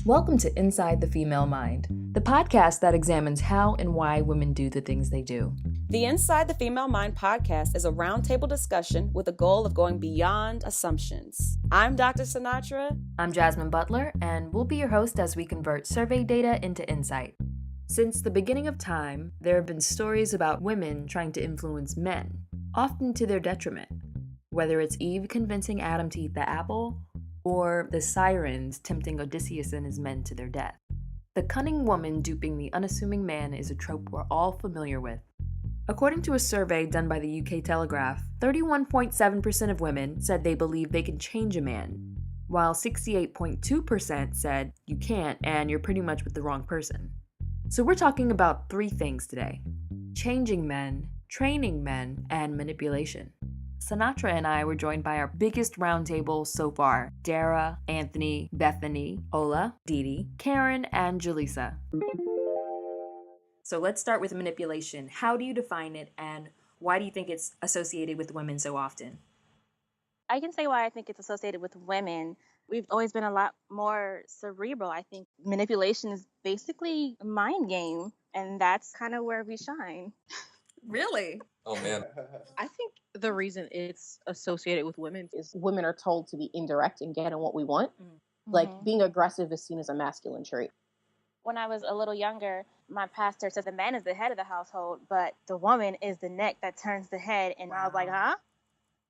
Welcome to Inside the Female Mind, the podcast that examines how and why women do the things they do. The Inside the Female Mind podcast is a roundtable discussion with a goal of going beyond assumptions. I'm Dr. Sinatra. I'm Jasmine Butler, and we'll be your host as we convert survey data into insight. Since the beginning of time, there have been stories about women trying to influence men, often to their detriment. Whether it's Eve convincing Adam to eat the apple, or the Sirens tempting Odysseus and his men to their death. The cunning woman duping the unassuming man is a trope we're all familiar with. According to a survey done by the UK Telegraph, 31.7% of women said they believe they can change a man, while 68.2% said you can't and you're pretty much with the wrong person. So we're talking about three things today: changing men, training men, and manipulation. Sinatra and I were joined by our biggest roundtable so far: Dara, Anthony, Bethany, Ola, Didi, Karen, and Jaleesa. So let's start with manipulation. How do you define it, and why do you think it's associated with women so often? I can say why I think it's associated with women. We've always been a lot more cerebral. I think manipulation is basically a mind game, and that's kind of where we shine. Really? Oh, man. I think the reason it's associated with women is women are told to be indirect and get on what we want. Mm-hmm. Like, being aggressive is seen as a masculine trait. When I was a little younger, my pastor said the man is the head of the household, but the woman is the neck that turns the head. And I was like, huh?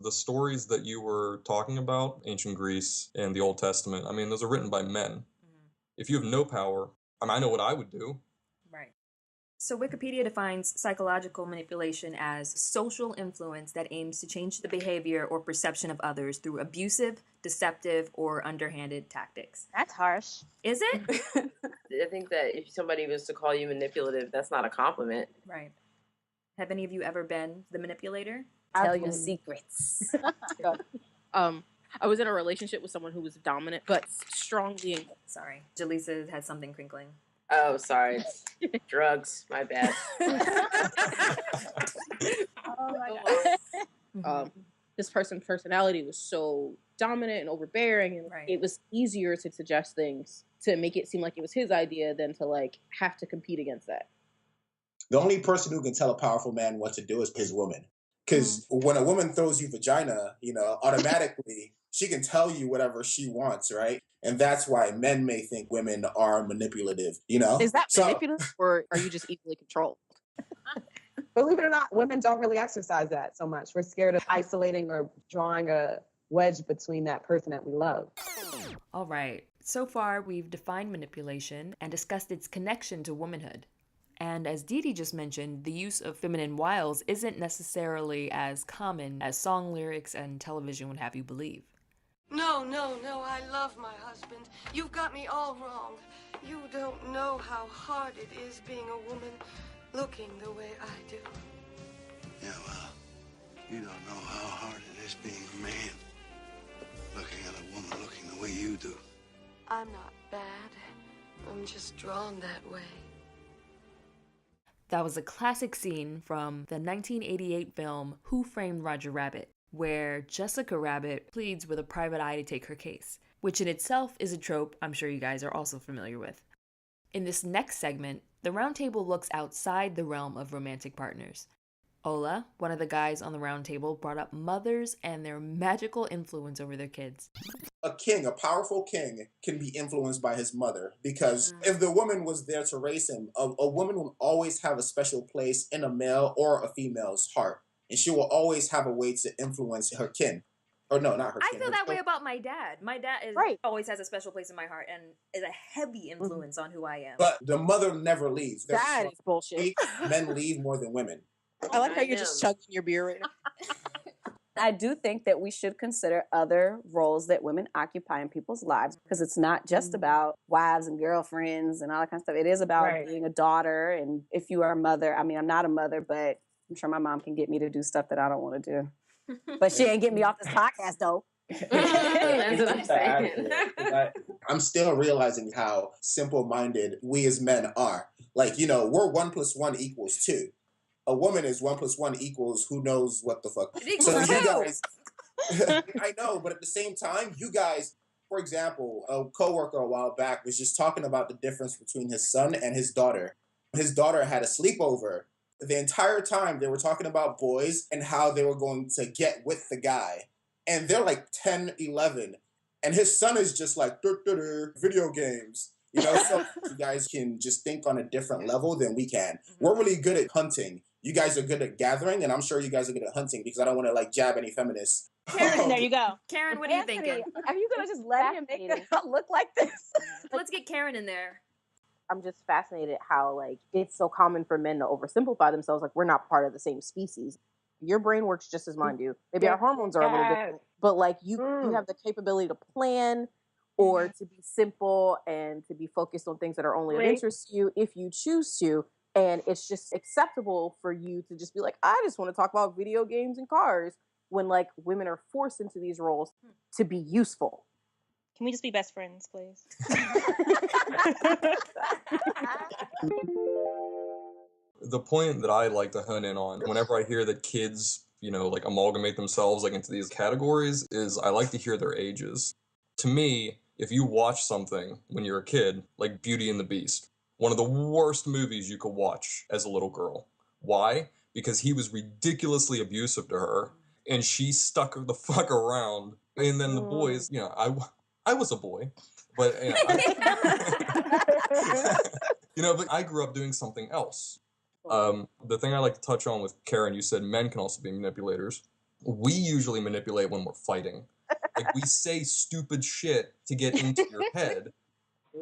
The stories that you were talking about, ancient Greece and the Old Testament, I mean, those are written by men. Mm-hmm. If you have no power, I know what I would do. Right. So Wikipedia defines psychological manipulation as social influence that aims to change the behavior or perception of others through abusive, deceptive, or underhanded tactics. That's harsh. Is it? I think that if somebody was to call you manipulative, that's not a compliment. Right. Have any of you ever been the manipulator? Tell your secrets. I was in a relationship with someone who was dominant, but strongly... Sorry. Jaleesa had something crinkling. Oh, sorry. It's drugs. My bad. Oh, my God. This person's personality was so dominant and overbearing, and it was easier to suggest things to make it seem like it was his idea than to, like, have to compete against that. The only person who can tell a powerful man what to do is his woman. Because when a woman throws you vagina, automatically she can tell you whatever she wants, right? And that's why men may think women are manipulative, Is that manipulative, or are you just easily controlled? Believe it or not, women don't really exercise that so much. We're scared of isolating or drawing a wedge between that person that we love. All right. So far, we've defined manipulation and discussed its connection to womanhood. And as Didi just mentioned, the use of feminine wiles isn't necessarily as common as song lyrics and television would have you believe. No, I love my husband. You've got me all wrong. You don't know how hard it is being a woman looking the way I do. Yeah, well, you don't know how hard it is being a man looking at a woman looking the way you do. I'm not bad. I'm just drawn that way. That was a classic scene from the 1988 film Who Framed Roger Rabbit, where Jessica Rabbit pleads with a private eye to take her case, which in itself is a trope I'm sure you guys are also familiar with. In this next segment, the roundtable looks outside the realm of romantic partners. Ola, one of the guys on the roundtable, brought up mothers and their magical influence over their kids. A king, a powerful king, can be influenced by his mother, because if the woman was there to raise him, a woman will always have a special place in a male or a female's heart. And she will always have a way to influence her kin. Or no, not her kin. I feel that way about my dad. My dad always has a special place in my heart and is a heavy influence on who I am. But the mother never leaves. That is bullshit. Men leave more than women. I like how you're just chugging your beer right now. I do think that we should consider other roles that women occupy in people's lives, because it's not just about wives and girlfriends and all that kind of stuff. It is about being a daughter. And if you are a mother, I mean, I'm not a mother, but I'm sure my mom can get me to do stuff that I don't want to do. But she ain't getting me off this podcast, though. That's what I'm saying. I'm still realizing how simple-minded we as men are. Like, we're 1 + 1 = 2. A woman is 1 + 1 = who knows what the fuck. It equals so 2. you guys, I know, but at the same time, you guys For example, a coworker a while back was just talking about the difference between his son and his daughter. His daughter had a sleepover. The entire time they were talking about boys and how they were going to get with the guy. And they're like 10, 11. And his son is just like, video games. You know, so you guys can just think on a different level than we can. We're really good at hunting. You guys are good at gathering, and I'm sure you guys are good at hunting because I don't want to like jab any feminists. Karen, there you go. Karen, what are you thinking? Are you going to just let him make it look like this? Let's get Karen in there. I'm just fascinated how like it's so common for men to oversimplify themselves. Like we're not part of the same species. Your brain works just as mine do. Maybe our hormones are a little different, but like you have the capability to plan or to be simple and to be focused on things that are only of interest to you if you choose to. And it's just acceptable for you to just be like, I just want to talk about video games and cars when like women are forced into these roles to be useful. Can we just be best friends, please? The point that I like to hone in on whenever I hear that kids, you know, like amalgamate themselves like into these categories is I like to hear their ages. To me, if you watch something when you're a kid, like Beauty and the Beast, one of the worst movies you could watch as a little girl. Why? Because he was ridiculously abusive to her and she stuck the fuck around. And then the boys, you know, I was a boy, but you know, but I grew up doing something else. The thing I like to touch on with Karen, you said men can also be manipulators. We usually manipulate when we're fighting. Like we say stupid shit to get into your head.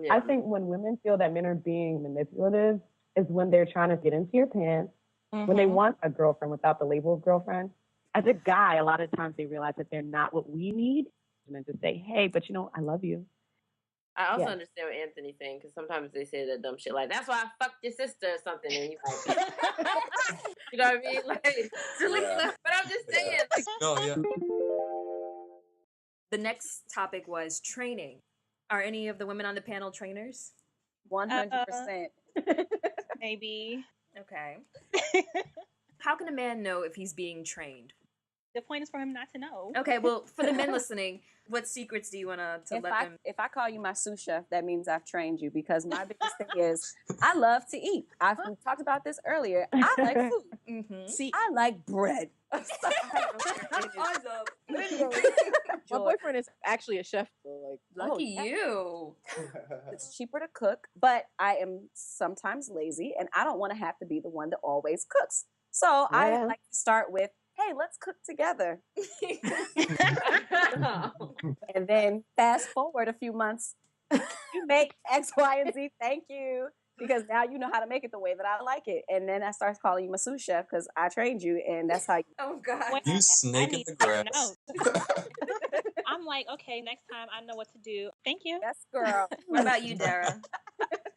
Yeah. I think when women feel that men are being manipulative is when they're trying to get into your pants, when they want a girlfriend without the label of girlfriend. As a guy, a lot of times they realize that they're not what we need, and then to say, hey, but you know, I love you. I also understand what Anthony's saying, because sometimes they say that dumb shit like, that's why I fucked your sister or something, and you're like, you know what I mean? Like, but I'm just saying. Like, no, yeah. The next topic was training. Are any of the women on the panel trainers? 100%. Maybe. Okay. How can a man know if he's being trained? The point is for him not to know. Okay, well, for the men listening, what secrets do you want to let them? If I call you my sous chef, that means I've trained you, because my biggest thing is I love to eat. We talked about this earlier. I like food. Mm-hmm. See, I like bread. My boyfriend is actually a chef, so like, lucky you. It's cheaper to cook, but I am sometimes lazy, and I don't want to have to be the one that always cooks. So I like to start with, hey, let's cook together. And then fast forward a few months, you make X, Y, and Z. Thank you. Because now you know how to make it the way that I like it. And then I start calling you my sous chef because I trained you, and that's how you... Oh, God. You snake in the grass. I'm like, okay, next time I know what to do. Thank you. Yes, girl. What about you, Dara?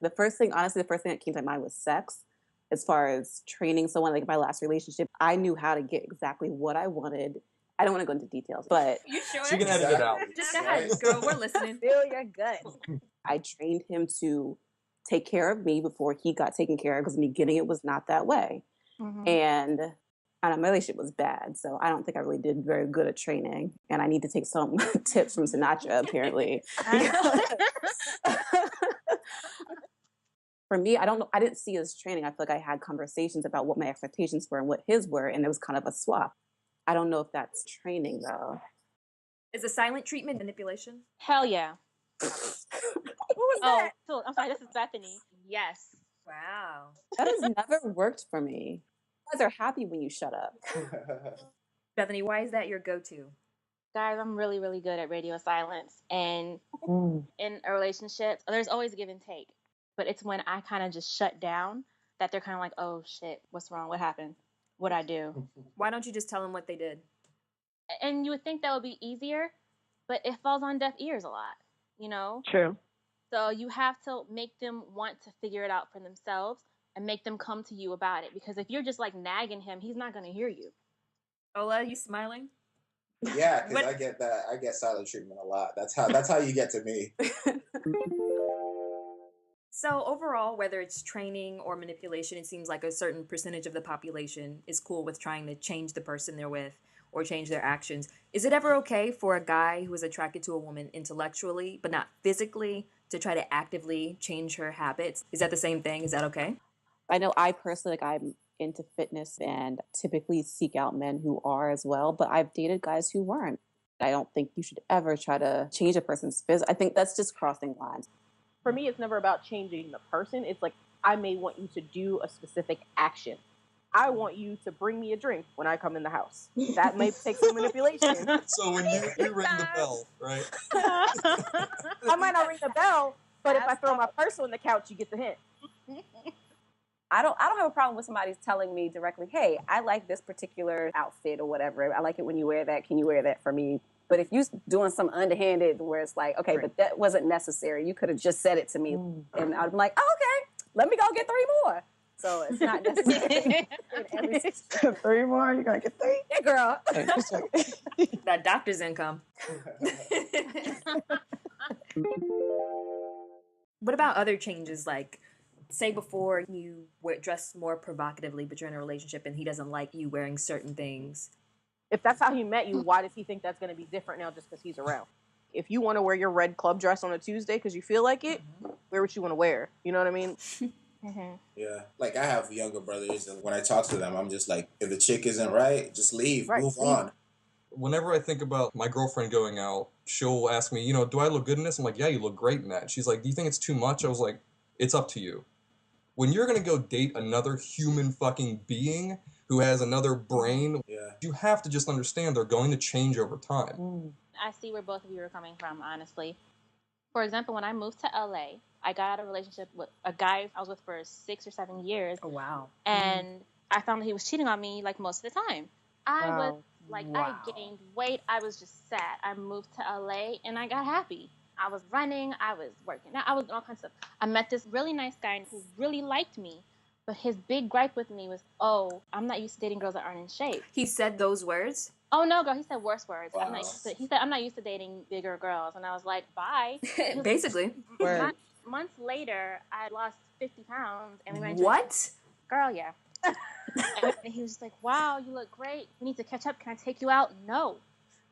The first thing that came to mind was sex. As far as training someone, like my last relationship, I knew how to get exactly what I wanted. I don't want to go into details, but... You sure? She can edit it out. Just go ahead, girl. We're listening. Feel your gut. I trained him to take care of me before he got taken care of, because in the beginning it was not that way. And my relationship was bad, so I don't think I really did very good at training. And I need to take some tips from Sinatra, apparently. For me, I didn't see it as training. I feel like I had conversations about what my expectations were and what his were, and it was kind of a swap. I don't know if that's training, though. Is a silent treatment manipulation? Hell yeah. Who was that? Oh, I'm sorry, this is Bethany. Yes. Wow. That has never worked for me. You guys are happy when you shut up. Bethany, why is that your go-to? Guys, I'm really, really good at radio silence. And in a relationship, there's always give and take. But it's when I kind of just shut down that they're kind of like, oh, shit, what's wrong? What happened? What'd I do? Why don't you just tell them what they did? And you would think that would be easier, but it falls on deaf ears a lot, you know? True. So you have to make them want to figure it out for themselves and make them come to you about it. Because if you're just like nagging him, he's not going to hear you. Ola, you smiling? Yeah, because I get that. I get silent treatment a lot. That's how you get to me. So overall, whether it's training or manipulation, it seems like a certain percentage of the population is cool with trying to change the person they're with or change their actions. Is it ever okay for a guy who is attracted to a woman intellectually but not physically to try to actively change her habits? Is that the same thing? Is that okay? I know I personally, I'm into fitness and typically seek out men who are as well, but I've dated guys who weren't. I don't think you should ever try to change a person's physics. I think that's just crossing lines. For me, it's never about changing the person. It's like, I may want you to do a specific action. I want you to bring me a drink when I come in the house. That may take some manipulation. So when you ring the bell, right? I might not ring the bell, but if I throw my purse on the couch, you get the hint. I don't have a problem with somebody telling me directly, hey, I like this particular outfit or whatever. I like it when you wear that. Can you wear that for me? But if you're doing some underhanded where it's like, okay, but that wasn't necessary. You could have just said it to me. And I'm like, oh, okay, let me go get 3 more. So it's not necessary. In every situation. 3 more? You're going to get 3? Yeah, girl. That doctor's income. What about other changes? Like, say before you dress more provocatively, but you're in a relationship and he doesn't like you wearing certain things. If that's how he met you, why does he think that's going to be different now just because he's around? If you want to wear your red club dress on a Tuesday because you feel like it, wear what you want to wear. You know what I mean? Yeah. Like, I have younger brothers, and when I talk to them, I'm just like, if the chick isn't right, just leave. Move on. Whenever I think about my girlfriend going out, she'll ask me, do I look good in this? I'm like, yeah, you look great in that. She's like, do you think it's too much? I was like, it's up to you. When you're going to go date another human fucking being who has another brain, you have to just understand they're going to change over time. I see where both of you are coming from, honestly. For example, when I moved to LA, I got out of a relationship with a guy I was with for 6 or 7 years. Oh, wow. And I found that he was cheating on me like most of the time. I was like, I gained weight. I was just sad. I moved to LA and I got happy. I was running. I was working out. I was doing all kinds of stuff. I met this really nice guy who really liked me. But his big gripe with me was, I'm not used to dating girls that aren't in shape. He said those words? Oh, no, girl. He said worse words. Wow. He said, I'm not used to dating bigger girls. And I was like, bye. Basically. Months later, I had lost 50 pounds. And we went What? Girl, yeah. And he was like, wow, you look great. We need to catch up. Can I take you out? No.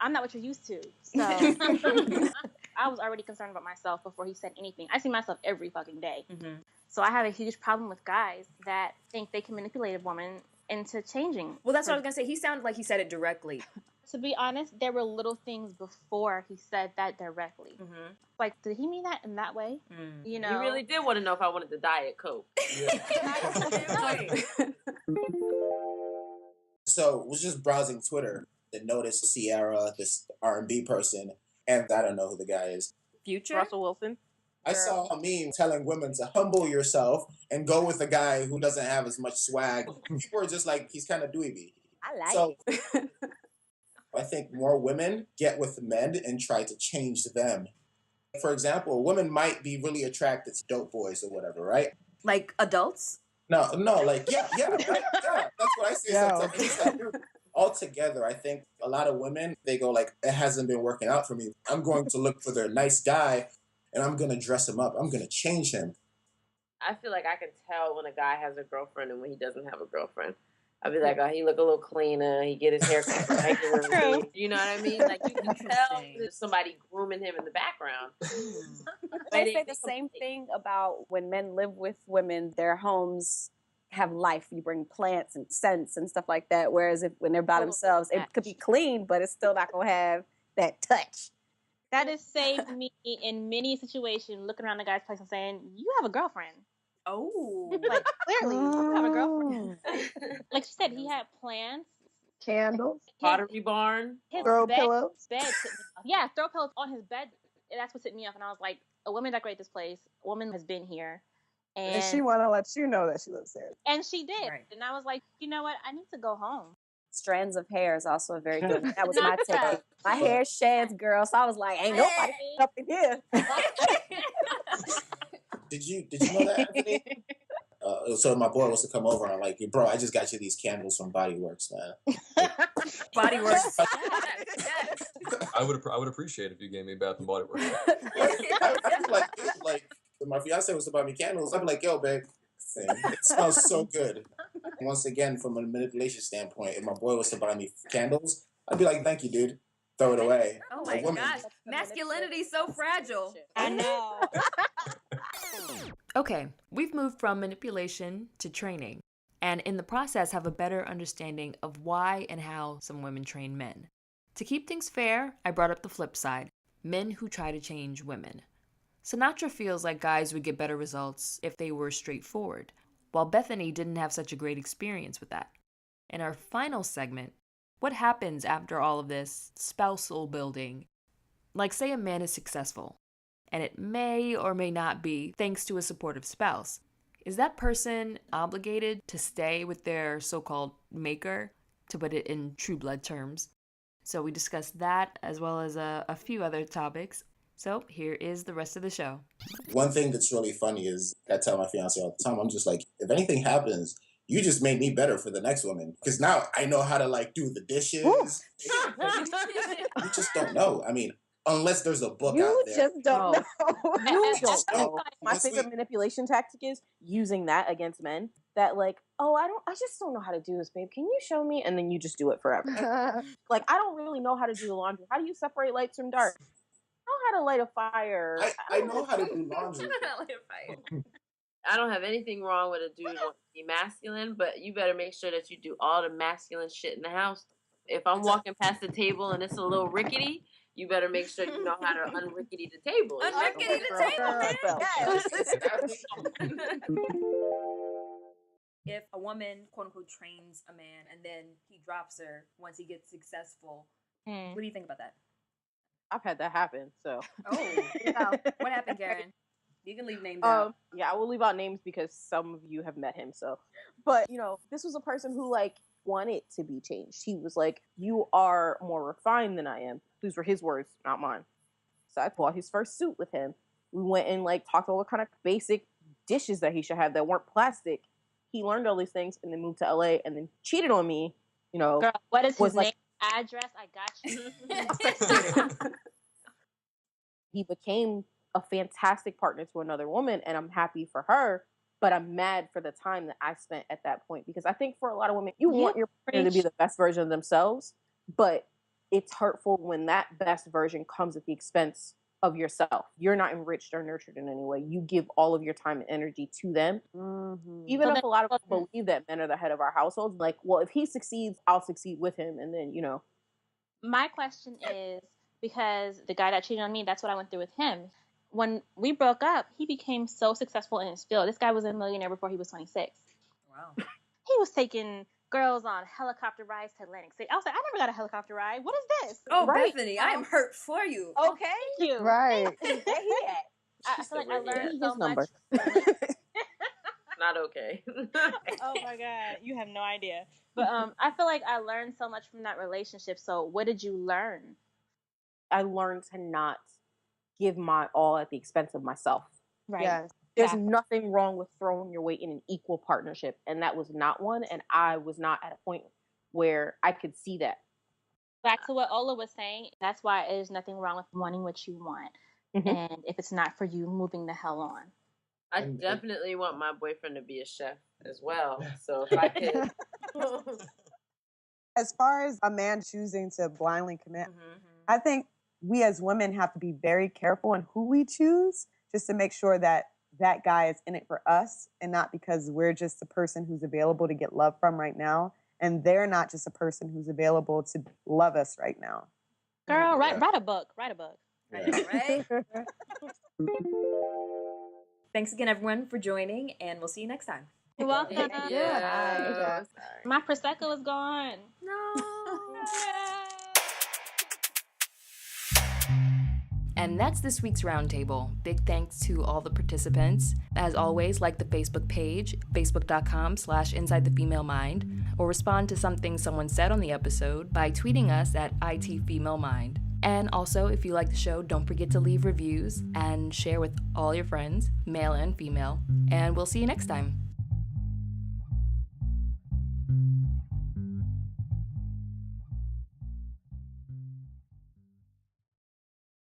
I'm not what you're used to. So I was already concerned about myself before he said anything. I see myself every fucking day. So I have a huge problem with guys that think they can manipulate a woman into changing. Well, that's what I was going to say. He sounded like he said it directly. To be honest, there were little things before he said that directly. Like, did he mean that in that way? You know? You really did want to know if I wanted the Diet Coke. So, was just browsing Twitter and noticed Sierra, this R&B person, and I don't know who the guy is. Future? Russell Wilson. I saw a meme telling women to humble yourself and go with a guy who doesn't have as much swag. People are just like, he's kind of dweeby. I like So, I think more women get with men and try to change them. For example, a woman might be really attracted to dope boys or whatever, right? Like adults? No, like, yeah, right? Yeah, that's what I see sometimes. It's like, altogether, I think a lot of women, they go like, it hasn't been working out for me. I'm going to look for their nice guy, and I'm going to dress him up. I'm going to change him. I feel like I can tell when a guy has a girlfriend and when he doesn't have a girlfriend. I'd be like, he look a little cleaner. He get his hair cut regularly. You know what I mean? Like, you can tell there's somebody grooming him in the background. They say the same thing about when men live with women, their homes have life. You bring plants and scents and stuff like that. Whereas when they're by themselves, it could be clean, but it's still not going to have that touch. That has saved me in many situations looking around the guy's place and saying, you have a girlfriend. Oh. Like, clearly, you have a girlfriend. Like she said, he had plants. Candles. Pottery barn. Throw pillows. Bed tipped me off. Yeah, throw pillows on his bed. That's what tipped me off. And I was like, a woman decorated this place. A woman has been here. And she want to let you know that she lives there. And she did. Right. And I was like, you know what? I need to go home. Strands of hair is also a very good. That was my take. My hair sheds, girl. So I was like, ain't nobody up in here. Did you know that, Anthony? So my boy was to come over and I'm like, bro, I just got you these candles from Body Works, man. Body Works. I would appreciate if you gave me Bath and Body Works. like when my fiance was to buy me candles, I'd be like, yo, babe, it smells so good. Once again, from a manipulation standpoint, if my boy was to buy me candles, I'd be like, thank you, dude. Throw it away. Oh my gosh, masculinity's so fragile. I know. Okay, we've moved from manipulation to training, and in the process have a better understanding of why and how some women train men. To keep things fair, I brought up the flip side, men who try to change women. Sinatra feels like guys would get better results if they were straightforward, while Bethany didn't have such a great experience with that. In our final segment, what happens after all of this spousal building? Like, say a man is successful, and it may or may not be thanks to a supportive spouse. Is that person obligated to stay with their so-called maker, to put it in True Blood terms? So we discussed that as well as a few other topics. So here is the rest of the show. One thing that's really funny is I tell my fiance all the time, I'm just like, if anything happens, you just made me better for the next woman. Because now I know how to like do the dishes. You just don't know. I mean, unless there's a book out there. You just don't know. You don't know. know. My favorite manipulation tactic is using that against men. That like, oh, I just don't know how to do this, babe. Can you show me? And then you just do it forever. Like, I don't really know how to do the laundry. How do you separate lights from dark? I know how to light a fire. I know how to do laundry. I don't have anything wrong with a dude wanting to be masculine, but you better make sure that you do all the masculine shit in the house. If I'm walking past the table and it's a little rickety, you better make sure you know how to unrickety the table. Unrickety the table. If a woman, quote unquote, trains a man and then he drops her once he gets successful, what do you think about that? I've had that happen, so. Oh, what happened, Karen? You can leave names out. Yeah, I will leave out names because some of you have met him, so. But, you know, this was a person who, like, wanted to be changed. He was like, you are more refined than I am. These were his words, not mine. So I bought his first suit with him. We went and, like, talked all the kind of basic dishes that he should have that weren't plastic. He learned all these things and then moved to LA and then cheated on me, you know. Girl, what is his name? Like, Address? I got you. He became a fantastic partner to another woman, and I'm happy for her, but I'm mad for the time that I spent at that point, because I think for a lot of women, you want your partner to be the best version of themselves, but it's hurtful when that best version comes at the expense of yourself. You're not enriched or nurtured in any way. You give all of your time and energy to them. Mm-hmm. Even if a lot of us believe that men are the head of our household, like, well, if he succeeds, I'll succeed with him, and then, you know. My question is, because the guy that cheated on me, that's what I went through with him. When we broke up, he became so successful in his field. This guy was a millionaire before he was 26. Wow. He was taking girls on helicopter rides to Atlantic City. I was like, I never got a helicopter ride. What is this? Oh, right. Bethany, I am hurt for you. Okay. Thank you. Right. I feel like I learned so much. Not okay. Oh my God. You have no idea. But I feel like I learned so much from that relationship. So what did you learn? I learned to not give my all at the expense of myself. Right. Yes. There's nothing wrong with throwing your weight in an equal partnership. And that was not one. And I was not at a point where I could see that. Back to what Ola was saying, that's why there's nothing wrong with wanting what you want. Mm-hmm. And if it's not for you, moving the hell on. I definitely want my boyfriend to be a chef as well. So if I could. As far as a man choosing to blindly commit, I think we as women have to be very careful in who we choose, just to make sure that that guy is in it for us and not because we're just a person who's available to get love from right now, and they're not just a person who's available to love us right now. Girl, write a book. Write a book. Right? Thanks again, everyone, for joining, and we'll see you next time. You're welcome. Yeah. My Prosecco is gone. No. And that's this week's roundtable. Big thanks to all the participants. As always, like the Facebook page, facebook.com/InsideTheFemaleMind, or respond to something someone said on the episode by tweeting us at @ITFemaleMind. And also, if you like the show, don't forget to leave reviews and share with all your friends, male and female. And we'll see you next time.